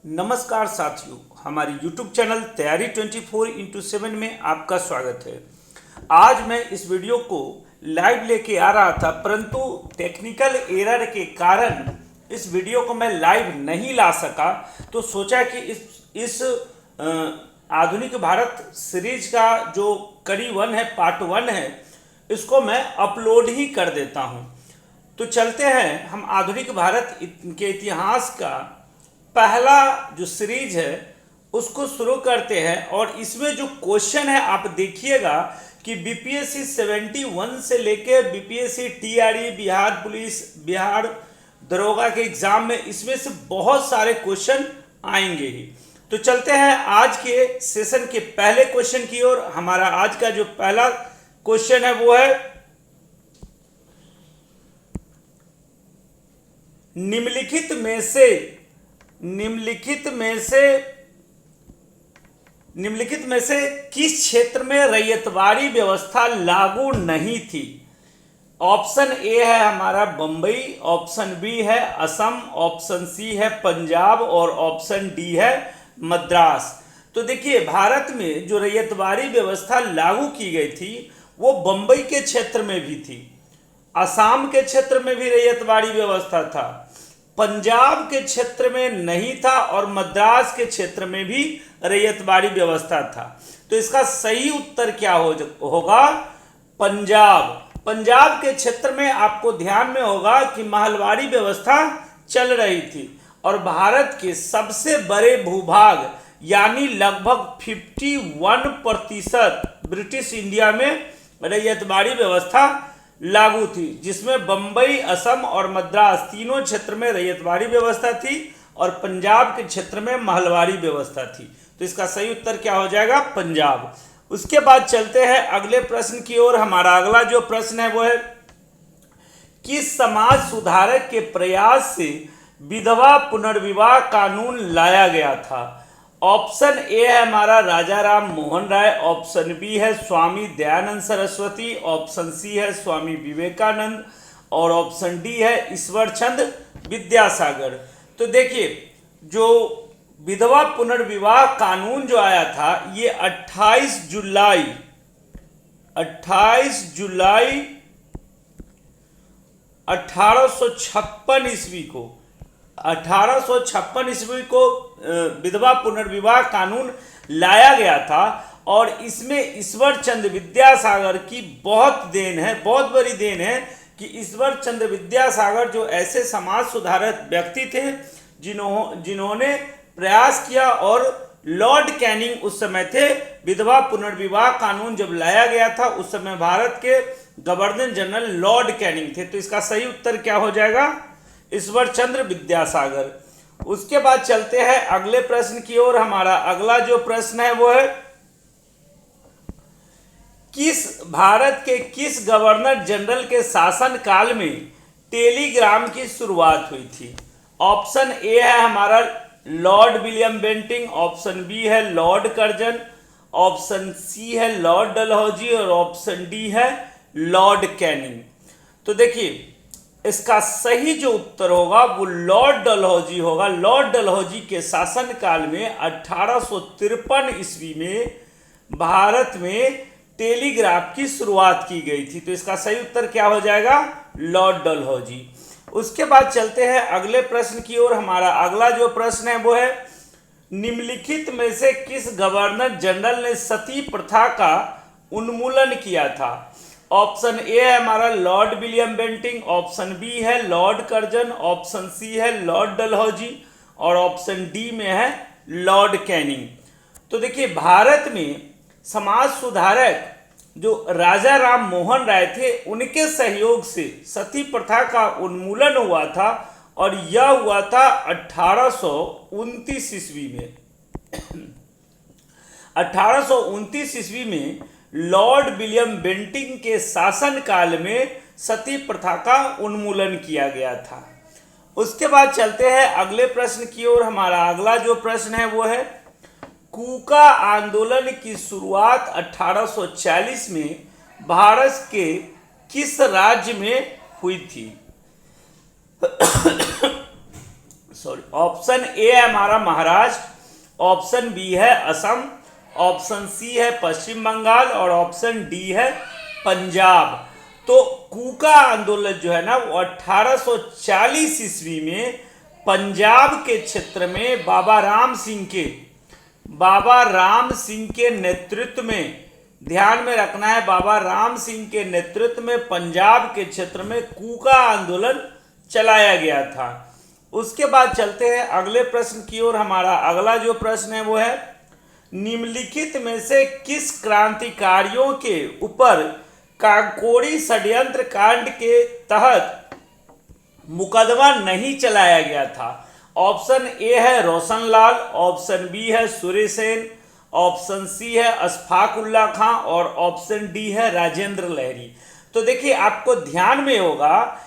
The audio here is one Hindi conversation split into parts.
नमस्कार साथियों, हमारी YouTube चैनल तैयारी 24x7 में आपका स्वागत है। आज मैं इस वीडियो को लाइव लेके आ रहा था, परंतु टेक्निकल एरर के कारण इस वीडियो को मैं लाइव नहीं ला सका। तो सोचा कि इस आधुनिक भारत सीरीज का जो कड़ी 1 है, पार्ट 1 है, इसको मैं अपलोड ही कर देता हूँ। तो चलते हैं, हम आधुनिक भारत के इतिहास का पहला जो सीरीज है उसको शुरू करते हैं। और इसमें जो क्वेश्चन है आप देखिएगा कि बीपीएससी 71 से लेकर BPSC TRE, Bihar police, Bihar दरोगा के एग्जाम में इसमें से बहुत सारे क्वेश्चन आएंगे ही। तो चलते हैं आज के सेशन के पहले क्वेश्चन की ओर। हमारा आज का जो पहला क्वेश्चन है वो है निम्नलिखित में से किस क्षेत्र में रैयतवाड़ी व्यवस्था लागू नहीं थी। ऑप्शन ए है हमारा बंबई, ऑप्शन बी है असम, ऑप्शन सी है पंजाब और ऑप्शन डी है मद्रास। तो देखिए, भारत में जो रैयतवाड़ी व्यवस्था लागू की गई थी वो बंबई के क्षेत्र में भी थी, असम के क्षेत्र में भी रैयतवाड़ी व्यवस्था था, पंजाब के क्षेत्र में नहीं था और मद्रास के क्षेत्र में भी रैयतवाड़ी व्यवस्था था। तो इसका सही उत्तर क्या होगा? पंजाब के क्षेत्र में आपको ध्यान में होगा कि महलवाड़ी व्यवस्था चल रही थी और भारत के सबसे बड़े भूभाग यानी लगभग 51% ब्रिटिश इंडिया में रैयतवाड़ी व्यवस्था लागू थी, जिसमें बंबई, असम और मद्रास तीनों क्षेत्र में रैयतवाड़ी व्यवस्था थी और पंजाब के क्षेत्र में महलवाड़ी व्यवस्था थी। तो इसका सही उत्तर क्या हो जाएगा? पंजाब। उसके बाद चलते हैं अगले प्रश्न की ओर। हमारा अगला जो प्रश्न है वो है किस समाज सुधारक के प्रयास से विधवा पुनर्विवाह कानून लाया गया था। ऑप्शन ए है हमारा राजा राम मोहन राय, ऑप्शन बी है स्वामी दयानंद सरस्वती, ऑप्शन सी है स्वामी विवेकानंद और ऑप्शन डी है ईश्वर चंद्र विद्यासागर। तो देखिए, जो विधवा पुनर्विवाह कानून जो आया था ये 28 जुलाई 1856 ईस्वी को विधवा पुनर्विवाह कानून लाया गया था। और इसमें ईश्वर चंद्र विद्यासागर की बहुत देन है, बहुत बड़ी देन है कि ईश्वर चंद्र विद्यासागर जो ऐसे समाज सुधारक व्यक्ति थे जिन्होंने प्रयास किया। और लॉर्ड कैनिंग उस समय थे। विधवा पुनर्विवाह कानून जब लाया गया था उस समय भारत के गवर्नर जनरल लॉर्ड कैनिंग थे। तो इसका सही उत्तर क्या हो जाएगा? ईश्वर चंद्र विद्यासागर। उसके बाद चलते हैं अगले प्रश्न की ओर। हमारा अगला जो प्रश्न है वो है भारत के किस गवर्नर जनरल के शासन काल में टेलीग्राम की शुरुआत हुई थी। ऑप्शन ए है हमारा Lord William Bentinck, option B है लॉर्ड कर्जन, ऑप्शन सी है लॉर्ड डलहौजी और ऑप्शन डी है लॉर्ड कैनिंग। तो देखिए, इसका सही जो उत्तर होगा वो लॉर्ड डलहौजी होगा। लॉर्ड डलहौजी के शासनकाल में 1853 ईस्वी में भारत में टेलीग्राफ की शुरुआत की गई थी। तो इसका सही उत्तर क्या हो जाएगा? लॉर्ड डलहौजी। उसके बाद चलते हैं अगले प्रश्न की ओर। हमारा अगला जो प्रश्न है वो है निम्नलिखित में से किस गवर्नर जनरल ने सती प्रथा का उन्मूलन किया था। ऑप्शन ए है हमारा Lord William Bentinck, option B है लॉर्ड कर्जन, ऑप्शन सी है लॉर्ड डलहौजी और ऑप्शन डी में है लॉर्ड कैनिंग। तो देखिए, भारत में समाज सुधारक जो राजा राम मोहन राय थे उनके सहयोग से सती प्रथा का उन्मूलन हुआ था और यह हुआ था 1829 ईस्वी में। 1829 ईस्वी में लॉर्ड विलियम बेंटिंक के शासनकाल में सती प्रथा का उन्मूलन किया गया था। उसके बाद चलते हैं अगले प्रश्न की ओर। हमारा अगला जो प्रश्न है वो है कूका आंदोलन की शुरुआत 1840 में भारत के किस राज्य में हुई थी। सॉरी, ऑप्शन ए है हमारा महाराष्ट्र, ऑप्शन बी है असम, ऑप्शन सी है पश्चिम बंगाल और ऑप्शन डी है पंजाब। तो कूका आंदोलन जो है ना वो 1840 ईस्वी में पंजाब के क्षेत्र में बाबा राम सिंह के नेतृत्व में, ध्यान में रखना है, बाबा राम सिंह के नेतृत्व में पंजाब के क्षेत्र में कूका आंदोलन चलाया गया था। उसके बाद चलते हैं अगले प्रश्न की ओर। हमारा अगला जो प्रश्न है वो है, निम्नलिखित में से किस क्रांतिकारियों के ऊपर काकोरी षड्यंत्र कांड के तहत मुकदमा नहीं चलाया गया था? ऑप्शन ए है रोशनलाल, ऑप्शन बी है सूर्यसेन, ऑप्शन सी है अशफाक उल्ला खां और ऑप्शन डी है राजेंद्र लहरी। तो देखिए आपको ध्यान में होगा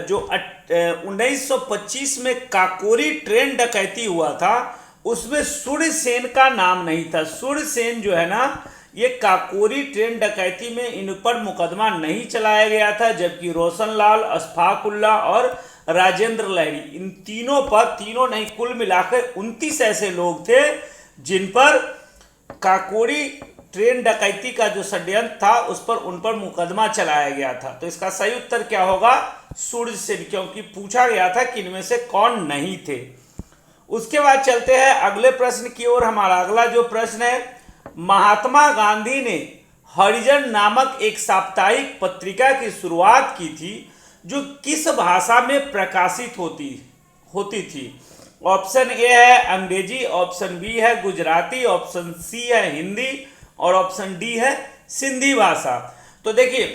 जो 1925 में काकोरी ट्रेन डकैती हुआ था उसमें सूर्यसेन का नाम नहीं था। सूर्यसेन जो है ना ये काकोरी ट्रेन डकैती में इन पर मुकदमा नहीं चलाया गया था, जबकि रोशनलाल, अशफाक उल्ला और राजेंद्र लहरी, इन तीनों पर, तीनों नहीं कुल मिलाकर 29 ऐसे लोग थे जिन पर काकोरी ट्रेन डकैती का जो षड्यंत्र था उस पर, उन पर मुकदमा चलाया गया था। तो इसका सही उत्तर क्या होगा? सूर्यसेन, क्योंकि पूछा गया था कि इनमें से कौन नहीं थे। उसके बाद चलते हैं अगले प्रश्न की ओर। हमारा अगला जो प्रश्न है, महात्मा गांधी ने हरिजन नामक एक साप्ताहिक पत्रिका की शुरुआत की थी जो किस भाषा में प्रकाशित होती थी? ऑप्शन ए है अंग्रेजी, ऑप्शन बी है गुजराती, ऑप्शन सी है हिंदी और ऑप्शन डी है सिंधी भाषा। तो देखिए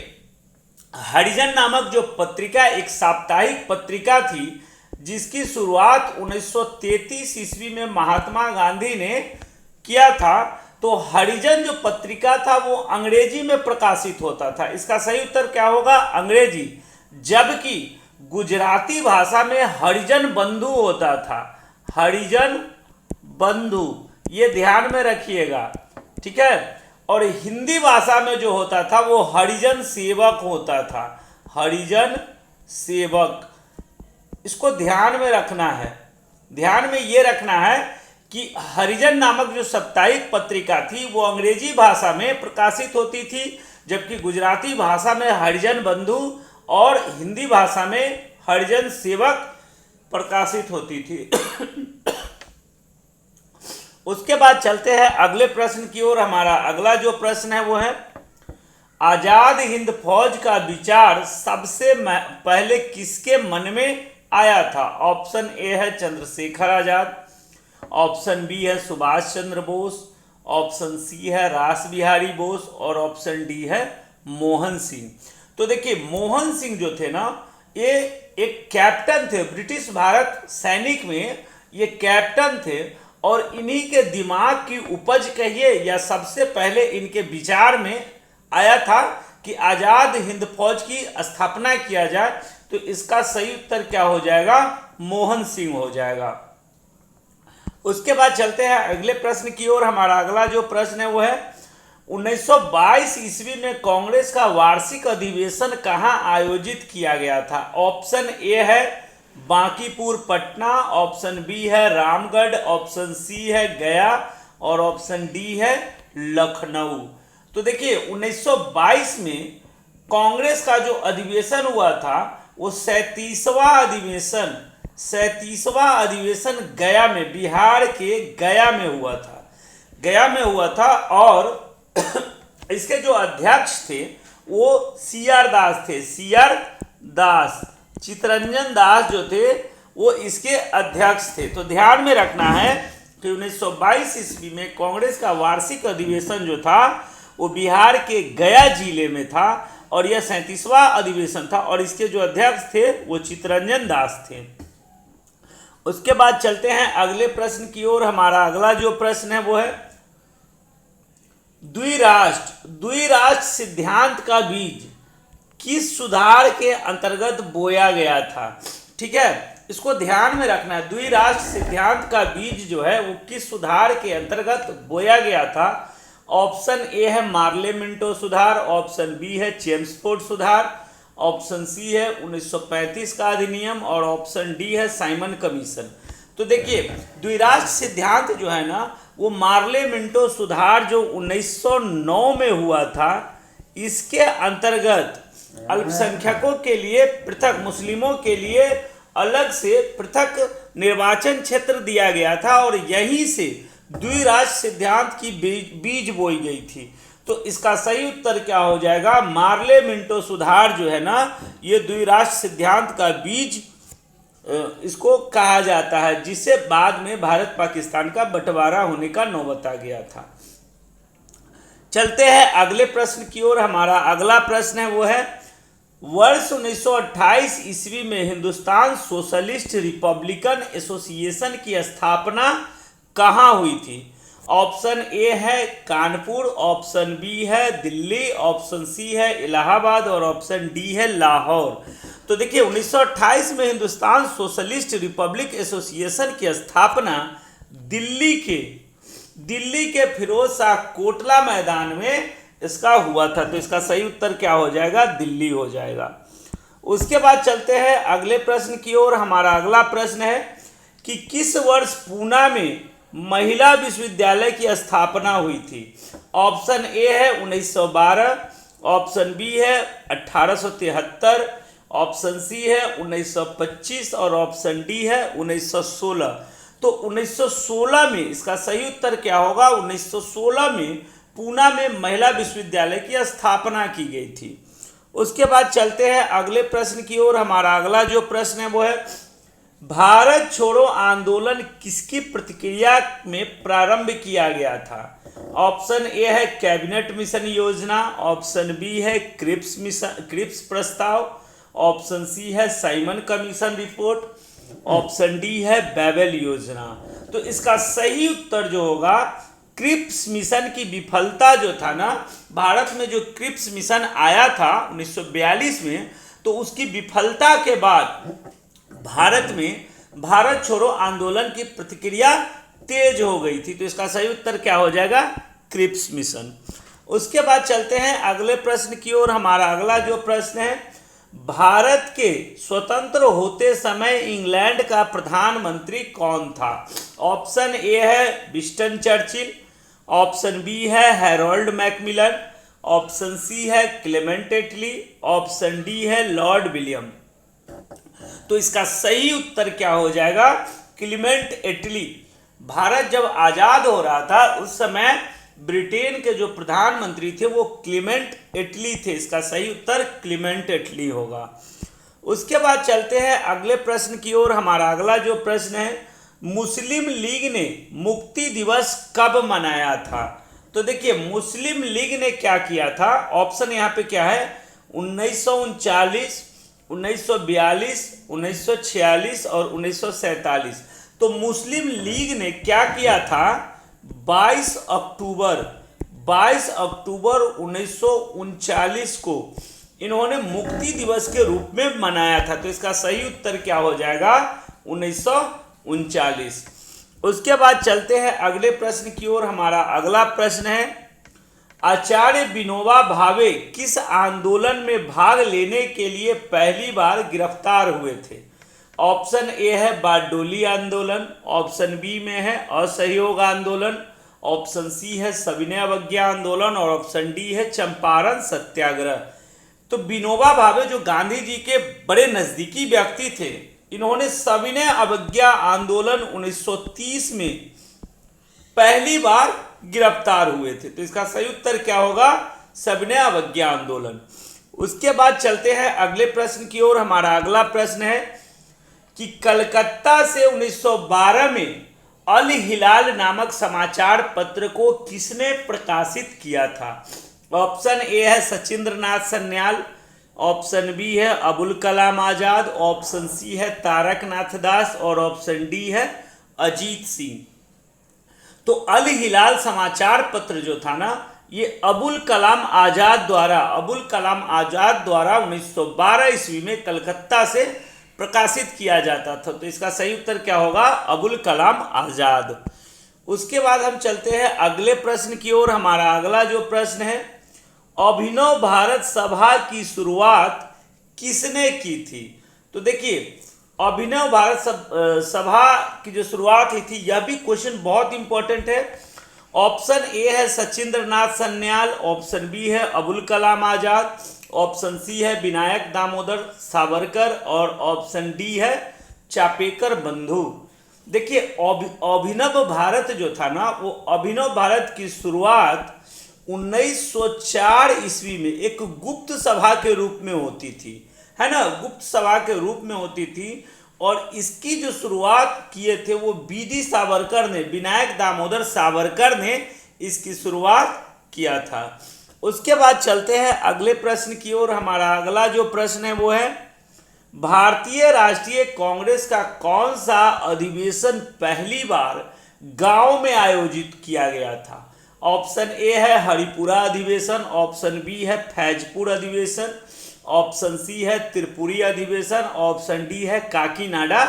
हरिजन नामक जो पत्रिका एक साप्ताहिक पत्रिका थी जिसकी शुरुआत 1933 ईस्वी में महात्मा गांधी ने किया था। तो हरिजन जो पत्रिका था वो अंग्रेजी में प्रकाशित होता था। इसका सही उत्तर क्या होगा? अंग्रेजी। जबकि गुजराती भाषा में हरिजन बंधु होता था। हरिजन बंधु, ये ध्यान में रखिएगा, ठीक है। और हिंदी भाषा में जो होता था वो हरिजन सेवक होता था। हरिजन सेवक, इसको ध्यान में रखना है। ध्यान में ये रखना है कि हरिजन नामक जो साप्ताहिक पत्रिका थी वो अंग्रेजी भाषा में प्रकाशित होती थी, जबकि गुजराती भाषा में हरिजन बंधु और हिंदी भाषा में हरिजन सेवक प्रकाशित होती थी। उसके बाद चलते हैं अगले प्रश्न की ओर। हमारा अगला जो प्रश्न है वो है, आजाद हिंद फौज का विचार सबसे पहले किसके मन में आया था? ऑप्शन ए है चंद्रशेखर आजाद, ऑप्शन बी है सुभाष चंद्र बोस, ऑप्शन सी है रास बिहारी बोस और ऑप्शन डी है मोहन सिंह। तो देखिए मोहन सिंह जो थे ना ये एक कैप्टन थे, ब्रिटिश भारत सैनिक में ये कैप्टन थे और इन्हीं के दिमाग की उपज कहिए या सबसे पहले इनके विचार में आया था कि आजाद हिंद फौज की स्थापना किया जाए। तो इसका सही उत्तर क्या हो जाएगा? मोहन सिंह हो जाएगा। उसके बाद चलते हैं अगले प्रश्न की ओर। हमारा अगला जो प्रश्न है वो है, 1922 ईस्वी में कांग्रेस का वार्षिक अधिवेशन कहाँ आयोजित किया गया था? ऑप्शन ए है बांकीपुर पटना, ऑप्शन बी है रामगढ़, ऑप्शन सी है गया और ऑप्शन डी है लखनऊ। तो देखिए 1922 में कांग्रेस का जो अधिवेशन हुआ था वो 37वां अधिवेशन गया में, बिहार के गया में हुआ था। गया में हुआ था और इसके जो अध्यक्ष थे वो सीआर दास थे। सीआर दास, चितरंजन दास जो थे वो इसके अध्यक्ष थे। तो ध्यान में रखना है कि 1922 ईस्वी में कांग्रेस का वार्षिक अधिवेशन जो था वो बिहार के गया जिले में था और यह 37वां अधिवेशन था और इसके जो अध्यक्ष थे वो चितरंजन दास थे। उसके बाद चलते हैं अगले प्रश्न की ओर। हमारा अगला जो प्रश्न है वो है, द्विराष्ट्र सिद्धांत का बीज किस सुधार के अंतर्गत बोया गया था? ठीक है, इसको ध्यान में रखना है। द्विराष्ट्र सिद्धांत का बीज जो है वो किस सुधार के अंतर्गत बोया गया था? ऑप्शन ए है मार्ले मिंटो सुधार, ऑप्शन बी है चेम्सफोर्ड सुधार, ऑप्शन सी है 1935 का अधिनियम और ऑप्शन डी है साइमन कमीशन। तो देखिए द्विराष्ट्र सिद्धांत जो है ना वो मार्ले मिंटो सुधार जो 1909 में हुआ था, इसके अंतर्गत अल्पसंख्यकों के लिए पृथक, मुस्लिमों के लिए अलग से पृथक निर्वाचन क्षेत्र दिया गया था और यहीं से द्विराष्ट्र सिद्धांत की बीज बोई गई थी। तो इसका सही उत्तर क्या हो जाएगा? मार्ले मिंटो सुधार जो है ना ये द्विराष्ट्र सिद्धांत का बीज इसको कहा जाता है, जिससे बाद में भारत पाकिस्तान का बंटवारा होने का नौबत आ गया था। चलते हैं अगले प्रश्न की ओर। हमारा अगला प्रश्न है वो है वर्ष 1928 ईस्वी में हिंदुस्तान सोशलिस्ट रिपब्लिकन एसोसिएशन की स्थापना कहाँ हुई थी? ऑप्शन ए है कानपुर, ऑप्शन बी है दिल्ली, ऑप्शन सी है इलाहाबाद और ऑप्शन डी है लाहौर। तो देखिए 1928 में हिंदुस्तान सोशलिस्ट रिपब्लिक एसोसिएशन की स्थापना दिल्ली के फिरोज शाह कोटला मैदान में इसका हुआ था। तो इसका सही उत्तर क्या हो जाएगा? दिल्ली हो जाएगा। उसके बाद चलते हैं अगले प्रश्न की ओर। हमारा अगला प्रश्न है कि किस वर्ष पूना में महिला विश्वविद्यालय की स्थापना हुई थी? ऑप्शन ए है 1912, ऑप्शन बी है 1873, ऑप्शन सी है 1925 और ऑप्शन डी है 1916। तो 1916 में इसका सही उत्तर क्या होगा? 1916 में पूना में महिला विश्वविद्यालय की स्थापना की गई थी। उसके बाद चलते हैं अगले प्रश्न की ओर। हमारा अगला जो प्रश्न है वो है भारत छोड़ो आंदोलन किसकी प्रतिक्रिया में प्रारंभ किया गया था? ऑप्शन ए है कैबिनेट मिशन योजना, ऑप्शन बी है क्रिप्स प्रस्ताव, ऑप्शन सी है Simon commission report, option D है बेबल योजना। तो इसका सही उत्तर जो होगा क्रिप्स मिशन की विफलता जो था ना, भारत में जो क्रिप्स मिशन आया था 1942 में, तो उसकी विफलता के बाद भारत में भारत छोड़ो आंदोलन की प्रतिक्रिया तेज हो गई थी। तो इसका सही उत्तर क्या हो जाएगा? Cripps Mission. उसके बाद चलते हैं अगले प्रश्न की ओर। हमारा अगला जो प्रश्न है भारत के स्वतंत्र होते समय इंग्लैंड का प्रधानमंत्री कौन था? ऑप्शन ए है विंस्टन चर्चिल, ऑप्शन बी है हैरोल्ड मैकमिलन, ऑप्शन सी है क्लेमेंट एटली, ऑप्शन डी है लॉर्ड विलियम। तो इसका सही उत्तर क्या हो जाएगा? क्लेमेंट एटली। भारत जब आजाद हो रहा था उस समय ब्रिटेन के जो प्रधानमंत्री थे वो क्लेमेंट एटली थे। इसका सही उत्तर क्लेमेंट एटली होगा। उसके बाद चलते हैं अगले प्रश्न की ओर। हमारा अगला जो प्रश्न है मुस्लिम लीग ने मुक्ति दिवस कब मनाया था? तो देखिए मुस्लिम लीग ने क्या किया था, ऑप्शन यहाँ पे क्या है 1939, 1942, 1946 और 1947। तो मुस्लिम लीग ने क्या किया था 22 अक्टूबर 1939 को इन्होंने मुक्ति दिवस के रूप में मनाया था। तो इसका सही उत्तर क्या हो जाएगा 1939। उसके बाद चलते हैं अगले प्रश्न की ओर। हमारा अगला प्रश्न है आचार्य विनोबा भावे किस आंदोलन में भाग लेने के लिए पहली बार गिरफ्तार हुए थे? ऑप्शन ए है बारडोली आंदोलन, ऑप्शन बी में है असहयोग आंदोलन, ऑप्शन सी है सविनय अवज्ञा आंदोलन और ऑप्शन डी है चंपारण सत्याग्रह। तो विनोबा भावे जो गांधी जी के बड़े नजदीकी व्यक्ति थे, इन्होंने सविनय अवज्ञा आंदोलन 1930 में पहली बार गिरफ्तार हुए थे। तो इसका सही उत्तर क्या होगा सविनय अवज्ञा आंदोलन। उसके बाद चलते हैं अगले प्रश्न की ओर। हमारा अगला प्रश्न है कि कलकत्ता से 1912 में अल हिलाल नामक समाचार पत्र को किसने प्रकाशित किया था? ऑप्शन ए है सचिंद्र नाथ सन्याल, ऑप्शन बी है अबुल कलाम आजाद, ऑप्शन सी है तारक नाथ दास और ऑप्शन डी है अजीत सिंह। तो अल हिलाल समाचार पत्र जो था ना ये अबुल कलाम आजाद द्वारा 1912 ईस्वी में कलकत्ता से प्रकाशित किया जाता था। तो इसका सही उत्तर क्या होगा अबुल कलाम आजाद। उसके बाद हम चलते हैं अगले प्रश्न की ओर। हमारा अगला जो प्रश्न है अभिनव भारत सभा की शुरुआत किसने की थी? तो देखिए अभिनव भारत सभा की जो शुरुआत हुई थी, यह भी क्वेश्चन बहुत इंपॉर्टेंट है। ऑप्शन ए है सचिंद्र नाथ सन्याल, ऑप्शन बी है अबुल कलाम आजाद, ऑप्शन सी है विनायक दामोदर सावरकर और ऑप्शन डी है चापेकर बंधु। देखिए अभिनव भारत जो था ना, वो अभिनव भारत की शुरुआत 1904 ईस्वी में एक गुप्त सभा के रूप में होती थी, है ना, गुप्त सभा के रूप में होती थी। और इसकी जो शुरुआत किए थे वो बीडी सावरकर ने, विनायक दामोदर सावरकर ने इसकी शुरुआत किया था। उसके बाद चलते हैं अगले प्रश्न की ओर। हमारा अगला जो प्रश्न है वो है भारतीय राष्ट्रीय कांग्रेस का कौन सा अधिवेशन पहली बार गांव में आयोजित किया गया था। ऑप्शन ए है हरिपुरा अधिवेशन, ऑप्शन बी है फैजपुर अधिवेशन, ऑप्शन सी है त्रिपुरी अधिवेशन, ऑप्शन डी है काकीनाडा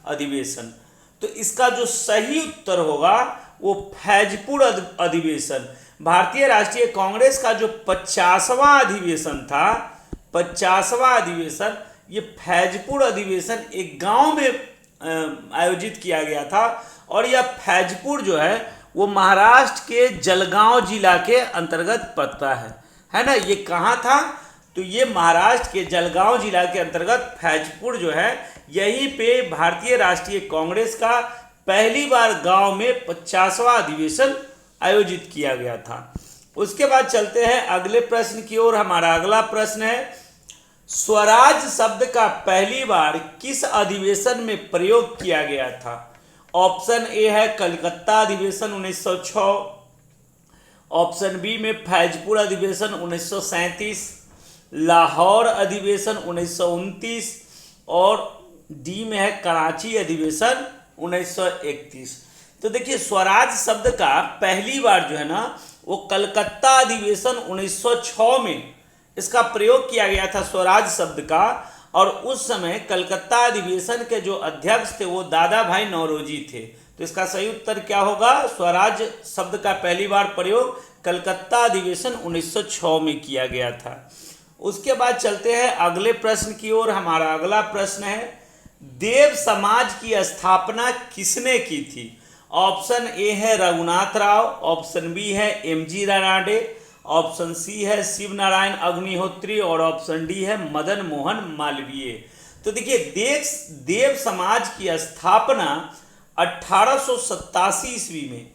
अधिवेशन। तो इसका जो सही उत्तर होगा वो फैजपुर अधिवेशन। भारतीय राष्ट्रीय कांग्रेस का जो 50वां अधिवेशन था, 50वां अधिवेशन, ये फैजपुर अधिवेशन एक गांव में आयोजित किया गया था। और यह फैजपुर जो है वो महाराष्ट्र के जलगांव जिला के अंतर्गत पड़ता है ना। ये कहाँ था, तो ये महाराष्ट्र के जलगांव जिला के अंतर्गत फैजपुर जो है, यहीं पे भारतीय राष्ट्रीय कांग्रेस का पहली बार गांव में 50वां अधिवेशन आयोजित किया गया था। उसके बाद चलते हैं अगले प्रश्न की ओर। हमारा अगला प्रश्न है स्वराज शब्द का पहली बार किस अधिवेशन में प्रयोग किया गया था। ऑप्शन ए है कलकत्ता अधिवेशन 1906, ऑप्शन बी में फैजपुर अधिवेशन 1937, लाहौर अधिवेशन 1929 और डी में है कराची अधिवेशन 1931। तो देखिए स्वराज शब्द का पहली बार जो है ना वो कलकत्ता अधिवेशन 1906 में इसका प्रयोग किया गया था स्वराज शब्द का। और उस समय कलकत्ता अधिवेशन के जो अध्यक्ष थे वो दादा भाई नौरोजी थे। तो इसका सही उत्तर क्या होगा, स्वराज शब्द का पहली बार प्रयोग कलकत्ता अधिवेशन 1906 में किया गया था। उसके बाद चलते हैं अगले प्रश्न की ओर। हमारा अगला प्रश्न है देव समाज की स्थापना किसने की थी। ऑप्शन ए है रघुनाथ राव, ऑप्शन बी है एमजी रानाडे, ऑप्शन सी है शिव नारायण अग्निहोत्री और ऑप्शन डी है मदन मोहन मालवीय। तो देखिए देव समाज की स्थापना 1887 ईस्वी में,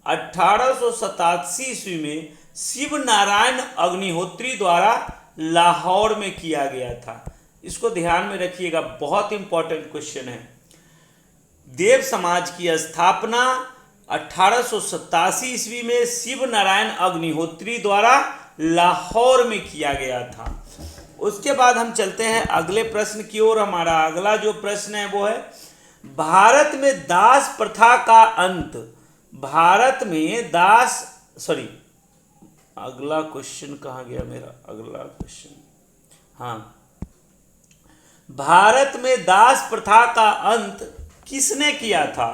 1887 ईस्वी में शिव नारायण अग्निहोत्री द्वारा लाहौर में किया गया था। इसको ध्यान में रखिएगा, बहुत इंपॉर्टेंट क्वेश्चन है। देव समाज की स्थापना 1887 ईस्वी में शिव नारायण अग्निहोत्री द्वारा लाहौर में किया गया था। उसके बाद हम चलते हैं अगले प्रश्न की ओर। हमारा अगला जो प्रश्न है वो है भारत में दास प्रथा का अंत। भारत में अगला क्वेश्चन कहाँ गया मेरा, अगला क्वेश्चन, हाँ, भारत में दास प्रथा का अंत किसने किया था।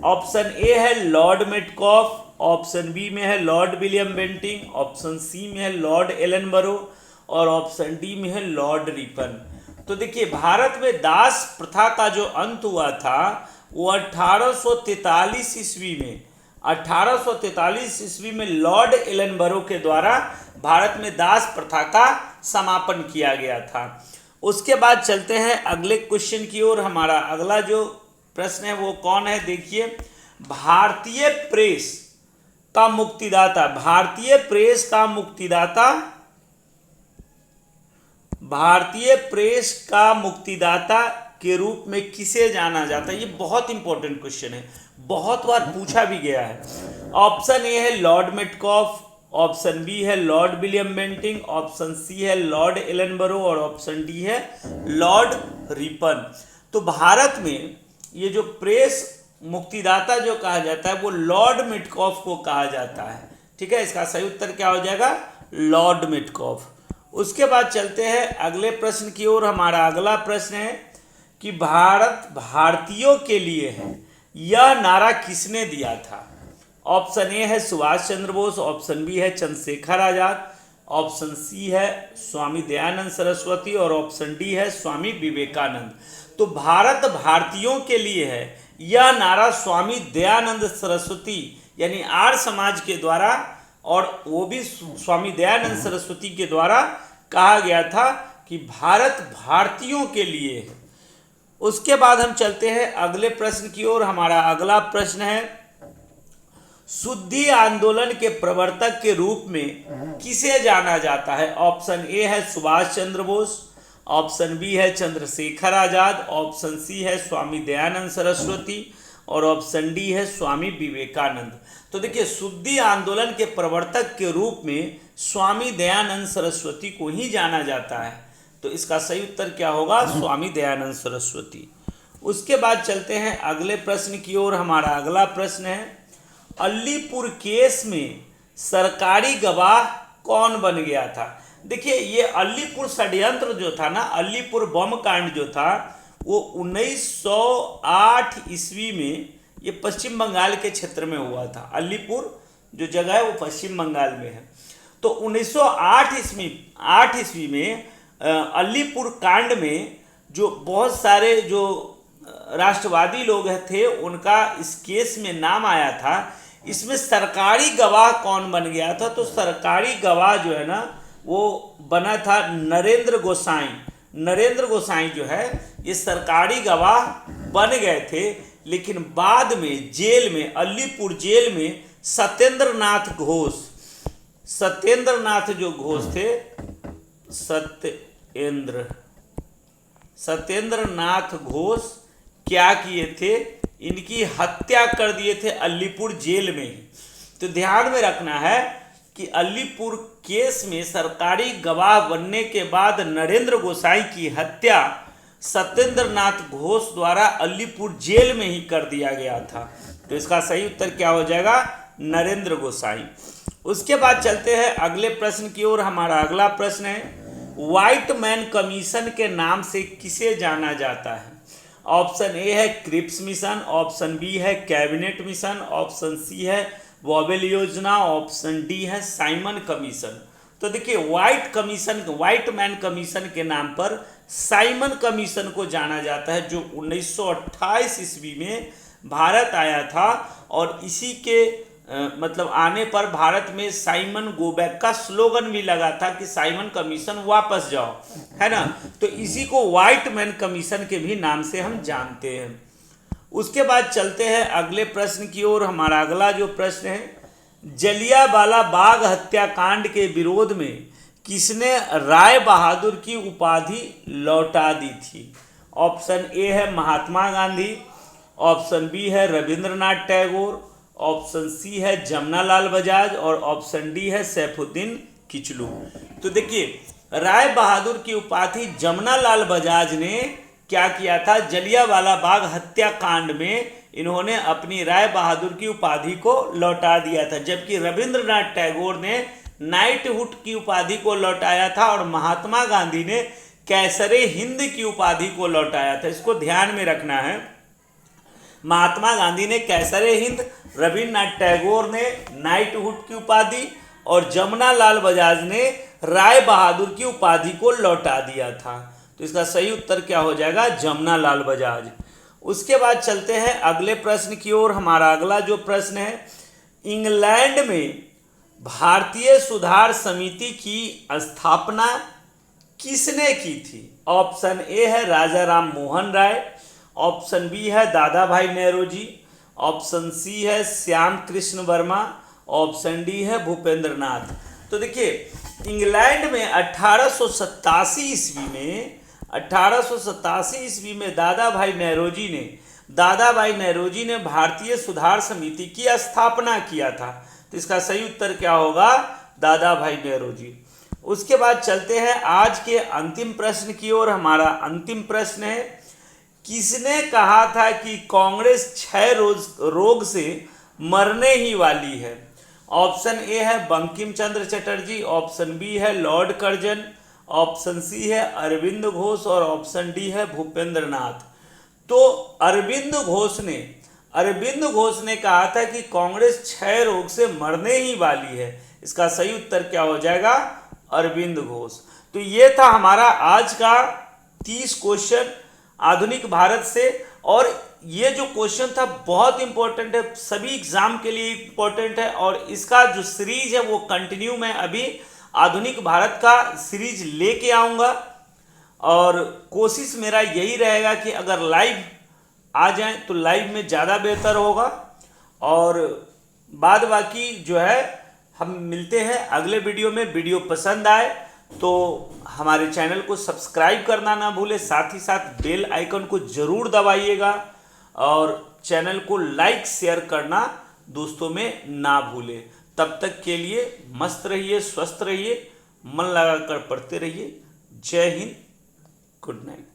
ऑप्शन ए है लॉर्ड मेटकॉफ, ऑप्शन बी में है Lord William Bentinck, option C में है लॉर्ड एलनबरो और ऑप्शन डी में है लॉर्ड रिपन। तो देखिए भारत में दास प्रथा का जो अंत हुआ था वो 1843 ईस्वी में, 1843 ईस्वी में लॉर्ड एलनबरो के द्वारा भारत में दास प्रथा का समापन किया गया था। उसके बाद चलते हैं अगले क्वेश्चन की ओर। हमारा अगला जो प्रश्न है वो कौन है, देखिए भारतीय प्रेस का मुक्तिदाता, भारतीय प्रेस का मुक्तिदाता, भारतीय प्रेस का मुक्तिदाता के रूप में किसे जाना जाता है। ये बहुत इंपॉर्टेंट क्वेश्चन है, बहुत बार पूछा भी गया है। ऑप्शन ए है लॉर्ड मेटकॉफ, ऑप्शन बी है Lord William Bentinck, option C है लॉर्ड एलनबरो और ऑप्शन डी है लॉर्ड रिपन। तो भारत में ये जो प्रेस मुक्तिदाता जो कहा जाता है वो लॉर्ड मेटकॉफ को कहा जाता है। ठीक है, इसका सही उत्तर क्या हो जाएगा, लॉर्ड मेटकॉफ। उसके बाद चलते हैं अगले प्रश्न की ओर। हमारा अगला प्रश्न है कि भारत भारतीयों के लिए है, यह नारा किसने दिया था। ऑप्शन ए है सुभाष चंद्र बोस, ऑप्शन बी है चंद्रशेखर आजाद, ऑप्शन सी है स्वामी दयानंद सरस्वती और ऑप्शन डी है स्वामी विवेकानंद। तो भारत भारतीयों के लिए है, यह नारा स्वामी दयानंद सरस्वती यानी आर्य समाज के द्वारा और वो भी स्वामी दयानंद सरस्वती के द्वारा कहा गया था कि भारत भारतीयों के लिए है। उसके बाद हम चलते हैं अगले प्रश्न की ओर। हमारा अगला प्रश्न है, शुद्धि आंदोलन के प्रवर्तक के रूप में किसे जाना जाता है? ऑप्शन ए है सुभाष चंद्र बोस, ऑप्शन बी है चंद्रशेखर आजाद, ऑप्शन सी है स्वामी दयानंद सरस्वती और ऑप्शन डी है स्वामी विवेकानंद। तो देखिए, शुद्धि आंदोलन के प्रवर्तक के रूप में स्वामी दयानंद सरस्वती को ही जाना जाता है। तो इसका सही उत्तर क्या होगा? स्वामी दयानंद सरस्वती। उसके बाद चलते हैं अगले प्रश्न की ओर। हमारा अगला प्रश्न है, अलीपुर केस में सरकारी गवाह कौन बन गया था? देखिए, ये अलीपुर षड्यंत्र जो था ना, अलीपुर बम कांड जो था, वो 1908 ईस्वी में ये पश्चिम बंगाल के क्षेत्र में हुआ था। अलीपुर जो जगह है वो पश्चिम बंगाल में है। तो 1908 ईस्वी में अलीपुर कांड में जो बहुत सारे जो राष्ट्रवादी लोग थे उनका इस केस में नाम आया था। इसमें सरकारी गवाह कौन बन गया था? तो सरकारी गवाह जो है ना वो बना था नरेंद्र गोसाई। नरेंद्र गोसाई जो है ये सरकारी गवाह बन गए थे, लेकिन बाद में जेल में, अलीपुर जेल में सत्येंद्रनाथ जो घोष थे, सत्येंद्रनाथ घोष क्या किए थे? इनकी हत्या कर दिए थे अलीपुर जेल में ही। तो ध्यान में रखना है कि अलीपुर केस में सरकारी गवाह बनने के बाद नरेंद्र गोसाई की हत्या सत्येंद्रनाथ घोष द्वारा अलीपुर जेल में ही कर दिया गया था। तो इसका सही उत्तर क्या हो जाएगा? नरेंद्र गोसाई। उसके बाद चलते हैं अगले प्रश्न की ओर। हमारा अगला प्रश्न है, व्हाइट मैन कमीशन के नाम से किसे जाना जाता है? ऑप्शन ए है क्रिप्स मिशन, ऑप्शन बी है कैबिनेट मिशन, ऑप्शन सी है वॉवेल योजना, ऑप्शन डी है साइमन कमीशन। तो देखिए, व्हाइट मैन कमीशन के नाम पर साइमन कमीशन को जाना जाता है, जो 1928 ईस्वी में भारत आया था। और इसी के मतलब आने पर भारत में साइमन गो बैक का स्लोगन भी लगा था कि साइमन कमीशन वापस जाओ, है ना। तो इसी को व्हाइट मैन कमीशन के भी नाम से हम जानते हैं। उसके बाद चलते हैं अगले प्रश्न की ओर। हमारा अगला जो प्रश्न है, जलियांवाला बाग हत्याकांड के विरोध में किसने राय बहादुर की उपाधि लौटा दी थी? ऑप्शन ए है महात्मा गांधी, ऑप्शन बी है रविंद्रनाथ टैगोर, ऑप्शन सी है जमनालाल बजाज और ऑप्शन डी है सैफुद्दीन किचलू। तो देखिए, राय बहादुर की उपाधि जमनालाल बजाज ने क्या किया था? जलियांवाला बाग हत्याकांड में इन्होंने अपनी राय बहादुर की उपाधि को लौटा दिया था, जबकि रविंद्रनाथ टैगोर ने नाइटहुड की उपाधि को लौटाया था और महात्मा गांधी ने कैसरे हिंद की उपाधि को लौटाया था। इसको ध्यान में रखना है। महात्मा गांधी ने कैसरे हिंद, रविन्द्रनाथ टैगोर ने नाइटहुड की उपाधि और जमनालाल बजाज ने राय बहादुर की उपाधि को लौटा दिया था। तो इसका सही उत्तर क्या हो जाएगा? जमनालाल बजाज। उसके बाद चलते हैं अगले प्रश्न की ओर। हमारा अगला जो प्रश्न है, इंग्लैंड में भारतीय सुधार समिति की स्थापना किसने की थी? ऑप्शन ए है राजा राम मोहन राय, ऑप्शन बी है दादा भाई नेहरू, ऑप्शन सी है श्याम कृष्ण वर्मा, ऑप्शन डी है भूपेंद्र नाथ। तो देखिए, इंग्लैंड में 1887 ईस्वी में दादा भाई नेहरू जी ने भारतीय सुधार समिति की स्थापना किया था। तो इसका सही उत्तर क्या होगा? दादा भाई नेहरू जी। उसके बाद चलते हैं आज के अंतिम प्रश्न की ओर। हमारा अंतिम प्रश्न है, किसने कहा था कि कांग्रेस क्षय रोग से मरने ही वाली है? ऑप्शन ए है बंकिम चंद्र चटर्जी, ऑप्शन बी है लॉर्ड कर्जन, ऑप्शन सी है अरविंद घोष और ऑप्शन डी है भूपेंद्र नाथ। तो अरविंद घोष ने कहा था कि कांग्रेस क्षय रोग से मरने ही वाली है। इसका सही उत्तर क्या हो जाएगा? अरविंद घोष। तो ये था हमारा आज का 30 क्वेश्चन आधुनिक भारत से। और ये जो क्वेश्चन था बहुत इंपॉर्टेंट है, सभी एग्जाम के लिए इंपॉर्टेंट है। और इसका जो सीरीज है वो कंटिन्यू मैं अभी आधुनिक भारत का सीरीज लेके आऊँगा। और कोशिश मेरा यही रहेगा कि अगर लाइव आ जाए तो लाइव में ज़्यादा बेहतर होगा। और बाद बाकी जो है हम मिलते हैं अगले वीडियो में। वीडियो पसंद आए तो हमारे चैनल को सब्सक्राइब करना ना भूले, साथ ही साथ बेल आइकन को ज़रूर दबाइएगा और चैनल को लाइक शेयर करना दोस्तों में ना भूले। तब तक के लिए मस्त रहिए, स्वस्थ रहिए, मन लगाकर पढ़ते रहिए। जय हिंद, गुड नाइट।